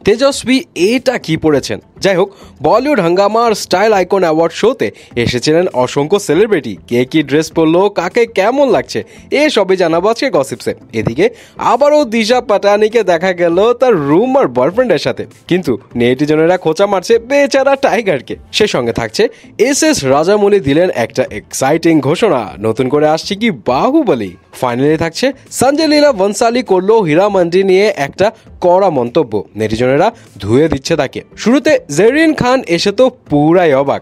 তেজস্বী এটা কি পড়েছেন? যাই হোক, বলিউড হাঙ্গামার স্টাইল আইকন অ্যাওয়ার্ড শোতে এসেছিলেন অসংখ্য সেলিব্রিটি। কে কি ড্রেস পরলো, কাকে কেমন লাগছে, এসবই জানাবো আজকে গসিপসে। এদিকে আবারও দিশা পাটানিকে দেখা গেল তার রুমার বয়ফ্রেন্ডের সাথে, কিন্তু নেটিজনেরা খোঁচা মারছে বেচারা টাইগারকে। সে সঙ্গে থাকছে এস রাজামৌলি দিলেন একটা এক্সাইটিং ঘোষণা, নতুন করে আসছে কি বাহুবলী। ফাইনালি থাকছে সঞ্জয় লীলা বনসালি করলো হীরা মান্ডি নিয়ে একটা কড়া মন্তব্য, নেটিজনেরা ধুয়ে দিচ্ছে তাকে। শুরুতে জেরিন খান এসে তো পুরাই অবাক।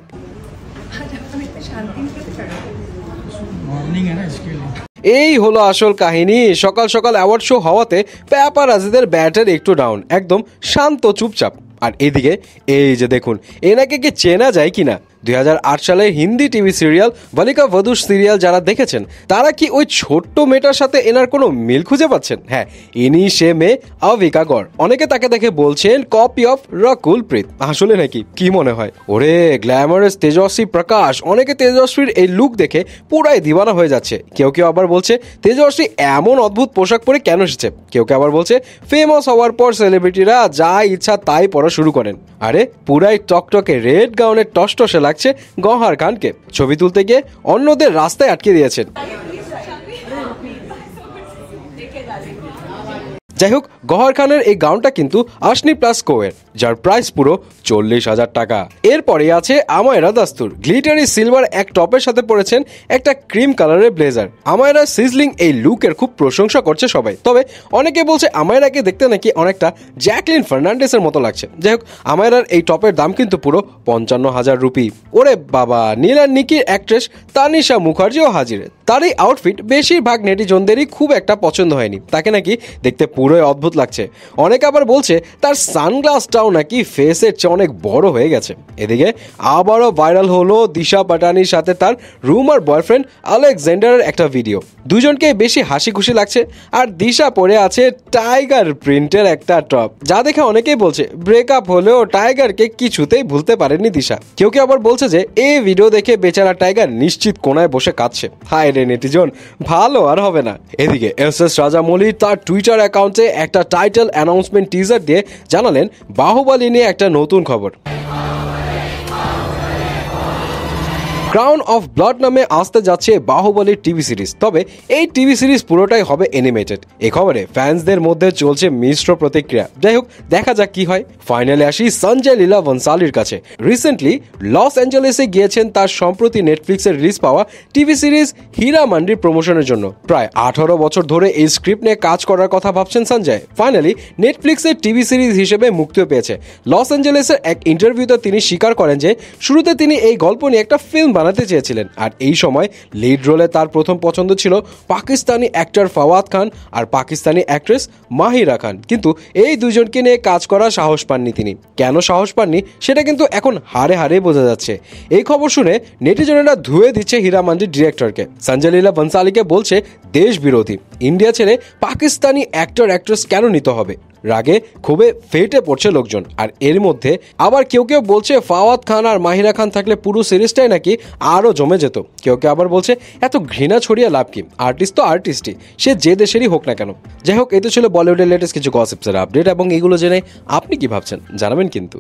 এই হলো আসল কাহিনী। সকাল সকাল অ্যাওয়ার্ড শো হওয়াতে প্যাপারাজিদের ব্যাটার একটু ডাউন, একদম শান্ত চুপচাপ। আর এদিকে এই যে দেখুন, এনাকে কি চেনা যায় কিনা। 2008 সালে হিন্দি টিভি সিরিয়াল বালিকা বধূ সিরিয়াল যারা দেখেছেন তারা কি ওই ছোট্ট মেয়েটার সাথে এনার কোনো মিল খুঁজে পাচ্ছেন? হ্যাঁ, ইনি সে মেয়ে আভিকা গড়। অনেকে তাকে দেখে বলছেন কপি অফ রাকুল প্রীত। আসলে নাকি কি মনে হয়? ওরে গ্ল্যামারাস তেজস্বী প্রকাশ। অনেকে তেজস্বীর এই লুক দেখে পুরাই দিওয়ানা হয়ে যাচ্ছে। কেউ কেউ আবার বলছে তেজস্বী এমন অদ্ভুত পোশাক পরে কেন এসেছে। কেউ কেউ আবার বলছে ফেমাস হওয়ার পর সেলিব্রিটিরা যা ইচ্ছা তাই পরা শুরু করেন। আরে পুরাই টকটকে রেড গাউনের টসটসে লাগছে গওহার খানকে। ছবি তুলতে গিয়ে অন্যদের রাস্তায় আটকে দিয়েছেন। যাই হোক, গওহার খানের এই গাউনটা কিন্তু আশনি প্লাস কোয়ের, যার প্রাইস পুরো 40,000 টাকা। এরপরে আছে আমায়রা দাস্তুর। গ্লিটারি সিলভার এক টপের সাথে পরেছেন একটা ক্রিম কালারের ব্লেজার। আমায়রা সিজলিং এই লুকের খুব প্রশংসা করছে সবাই। তবে অনেকে বলছে আমায়রাকে দেখতে নাকি অনেকটা জ্যাকলিন ফার্নান্ডেসের মতো লাগছে। যাই হোক, আমায়রার এই টপের দাম কিন্তু পুরো 55,000 রুপি। ওরে বাবা, নীল আর নিকির অ্যাক্ট্রেস তানিশা মুখার্জিও হাজির। তার এই আউটফিট বেশিরভাগ নেটিজনদেরই খুব একটা পছন্দ হয়নি। তাকে নাকি দেখতে পুরোই অদ্ভুত লাগছে। অনেকে আবার বলছে তার সানগ্লাসটাও নাকি ফেসের চেয়ে অনেক বড় হয়ে গেছে। এদিকে আবারও ভাইরাল হলো দিশা পাটানির সাথে তার রুমার বয়ফ্রেন্ড আলেকজান্ডারের একটা ভিডিও। দুজনকে বেশি হাসি খুশি লাগছে। আর দিশা পরে আছে টাইগার প্রিন্টের একটা টপ, যা দেখে অনেকেই বলছে ব্রেকআপ হলেও টাইগারকে কিছুতেই ভুলতে পারেনি দিশা। কেউ কেউ আবার বলছে যে এই ভিডিও দেখে বেচারা টাইগার নিশ্চিত কোনায় বসে কাঁদছে। হায় রে নেটিজন, ভালো আর হবে না। এদিকে এস রাজামৌলি তার টুইটার অ্যাকাউন্টে একটা টাইটেল অ্যানাউন্সমেন্ট টিজার দিয়ে জানালেন বাহুবলী নিয়ে একটা নতুন খবর। ক্রাউন অফ ব্লাড নামে আসতে যাচ্ছে বাহুবলীর টিভি সিরিজ। তবে এই টিভি সিরিজ পুরোটাই হবে অ্যানিমেটেড। এই খবরে ফ্যান্সদের মধ্যে চলছে মিশ্র প্রতিক্রিয়া। যাই হোক, দেখা যাক কি হয়। ফাইনালে আসি সঞ্জয় লীলা বনসালির কাছে। রিসেন্টলি লস অ্যাঞ্জেলেসে গিয়েছেন তার সম্প্রতি নেটফ্লিক্সে রিলিজ পাওয়া টিভি সিরিজ হীরা মান্ডির প্রমোশনের জন্য। প্রায় 18 বছর ধরে এই স্ক্রিপ্ট নিয়ে কাজ করার কথা ভাবছেন সঞ্জয়। ফাইনালি নেটফ্লিক্সের টিভি সিরিজ হিসেবে মুক্তিও পেয়েছে। লস অ্যাঞ্জেলেসের এক ইন্টারভিউতে তিনি স্বীকার করেন যে শুরুতে তিনি এই গল্প নিয়ে একটা ফিল্ম বানাতে চেয়েছিলেন। আর এই সময় লিড রোলে তার প্রথম পছন্দ ছিল পাকিস্তানি অ্যাক্টর ফাওয়াদ খান আর পাকিস্তানি অ্যাক্ট্রেস মাহিরা খান, কিন্তু এই দুজনকে নিয়ে কাজ করার সাহস পাননি তিনি। কেন সাহস পাননি সেটা কিন্তু এখন হারে হারে বোঝা যাচ্ছে। এই খবর শুনে নেটিজনেরা ধুয়ে দিচ্ছে হীরা মান্ডির ডিরেক্টরকে। সঞ্জয় লীলা বনসালিকে বলছে দেশ বিরোধী, ইন্ডিয়া ছেড়ে পাকিস্তানি অ্যাক্টর অ্যাক্ট্রেস কেন নিতে হবে। রাগে ক্ষোভে ফেটে পড়ছে লোকজন। আর এর মধ্যে আবার কেউ কেউ বলছে ফাওয়াদ খান আর মাহিরা খান থাকলে পুরো সিরিজটাই নাকি আরও জমে যেত। কেউ কেউ আবার বলছে এত ঘৃণা ছড়িয়ে লাভ কি, আর্টিস্ট তো আর্টিস্টই, সে যে দেশেরই হোক না কেন। যাই হোক, এই তো ছিল বলিউডের লেটেস্ট কিছু গসিপসের আপডেট, এবং এগুলো জেনে আপনি কি ভাবছেন জানাবেন কিন্তু।